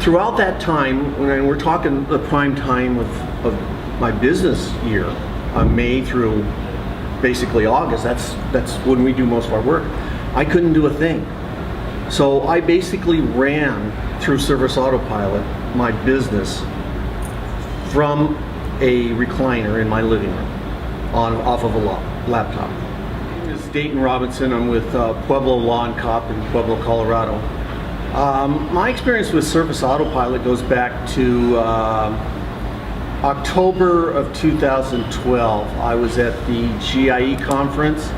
throughout that time, when we're talking the prime time of my business year, May through basically August, that's when we do most of our work, I couldn't do a thing. So I basically ran through Service Autopilot my business from a recliner in my living room off of a laptop. My name is Dayton Robinson. I'm with Pueblo Lawn Cop in Pueblo, Colorado. My experience with Service Autopilot goes back to October of 2012. I was at the GIE conference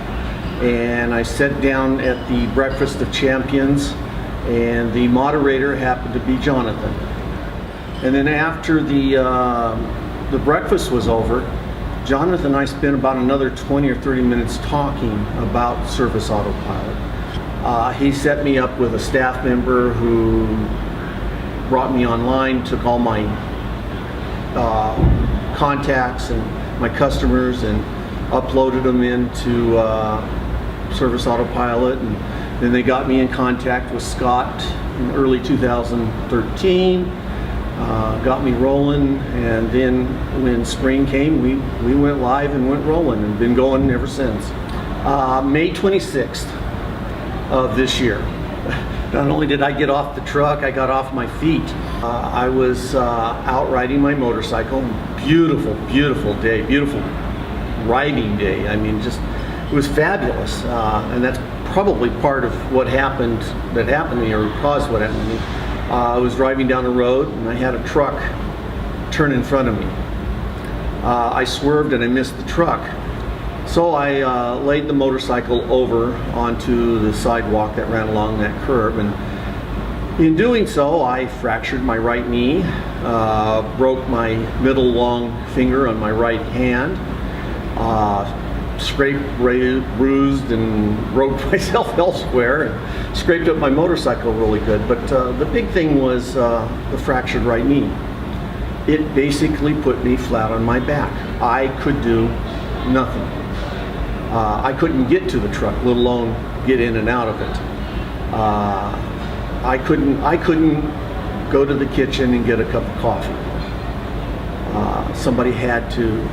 and I sat down at the Breakfast of Champions, and the moderator happened to be Jonathan. And then after the breakfast was over, Jonathan and I spent about another 20 or 30 minutes talking about Service Autopilot. He set me up with a staff member who brought me online, took all my contacts and my customers and uploaded them into Service Autopilot, and then they got me in contact with Scott in early 2013, got me rolling, and then when spring came, we went live and went rolling and been going ever since. May 26th of this year, not only did I get off the truck, I got off my feet. I was out riding my motorcycle. Beautiful, beautiful day, beautiful riding day. I mean, just, it was fabulous, and that's probably part of what happened to me, or caused what happened to me. I was driving down the road and I had a truck turn in front of me. I swerved and I missed the truck. So I laid the motorcycle over onto the sidewalk that ran along that curb, and in doing so I fractured my right knee, broke my middle long finger on my right hand, scraped, bruised, and broke myself elsewhere, and scraped up my motorcycle really good. But the big thing was the fractured right knee. It basically put me flat on my back. I could do nothing. I couldn't get to the truck, let alone get in and out of it. I couldn't go to the kitchen and get a cup of coffee. Somebody had to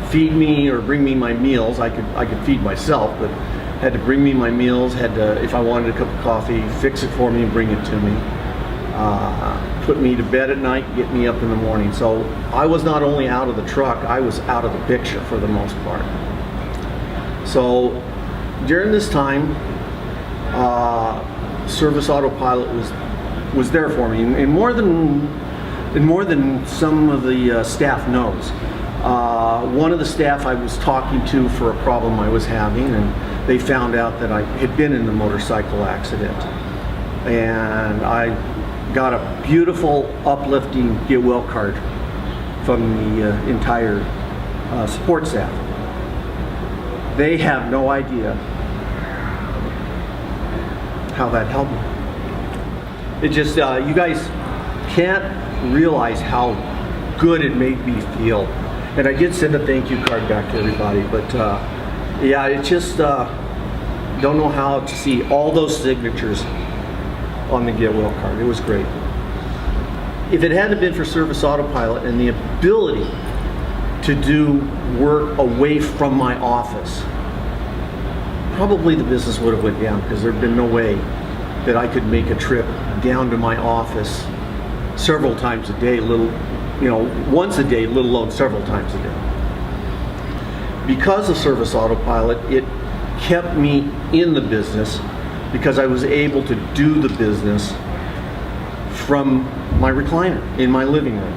feed me or bring me my meals. I could feed myself, but had to bring me my meals, had to, if I wanted a cup of coffee, fix it for me and bring it to me. Put me to bed at night, get me up in the morning. So I was not only out of the truck, I was out of the picture for the most part. So during this time, Service Autopilot was there for me, and more than some of the staff knows. One of the staff I was talking to for a problem I was having, and they found out that I had been in the motorcycle accident, and I got a beautiful, uplifting get well card from the entire support staff. They have no idea how that helped me. It just, you guys can't realize how good it made me feel. And I did send a thank you card back to everybody, but yeah, it just, don't know how to see all those signatures on the get well card. It was great. If it hadn't been for Service Autopilot and the ability to do work away from my office, probably the business would have went down, because there'd been no way that I could make a trip down to my office several times a day, once a day, let alone several times a day. Because of Service Autopilot, it kept me in the business, because I was able to do the business from my recliner in my living room.